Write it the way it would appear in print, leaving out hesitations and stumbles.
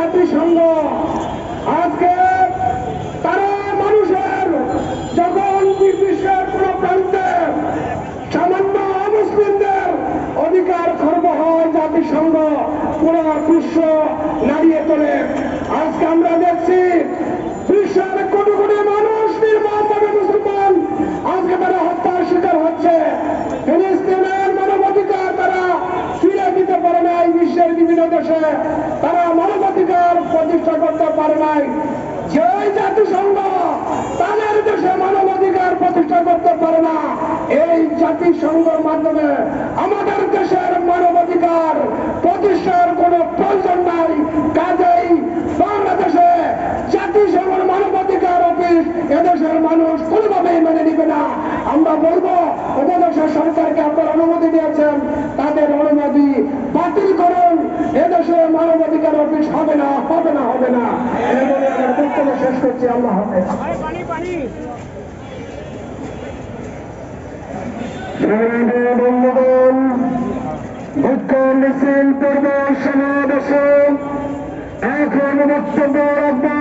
জাতিসংঘ আজকে তারা মানুষের যখন বিশ্বের কোন প্রান্তে সামান্য অমুসলিমদের অধিকার খর্ব হয়, জাতিসংঘ পুরো বিশ্ব নাড়িয়ে তোলে। আজকে আমরা দেখছি বিশ্বের কোটি কোটি মানুষ নির্মমভাবে মুসলমান আজকে তারা হত্যার শিকার হচ্ছে। ফিলিস্তিনের মানবাধিকার তারা ফিরে দিতে পারে নাই, বিশ্বের বিভিন্ন দেশে তারা মানবাধিকার প্রতিষ্ঠা করতে পারে নাই। যে জাতিসংঘ তাদের দেশে মানবাধিকার প্রতিষ্ঠা করতে পারে না, এই জাতিসংঘের মাধ্যমে আমাদের দেশের মানবাধিকার প্রতিষ্ঠার কোনো প্রয়োজন নাই। কাজেই বাংলাদেশে জাতিসংঘের মানবাধিকার অফিস এদেশের মানুষ কোনোভাবেই মেনে নিবে না। আমরা বলবো উপদেশের সরকারকে আপনার অনুমতি দিয়েছেন, তাদের অনুমতি বাতিল করুন। এদেশে মানবাধিকার অফিস হবে না, হবে না, হবে না। এই বলে আমার বক্তব্য শেষ করছি। আল্লাহ হাফেজ। বন্ধুগণ, দুঃখ মিছিল পূর্ব সমাবেশে এখন বক্তব্য রাখবেন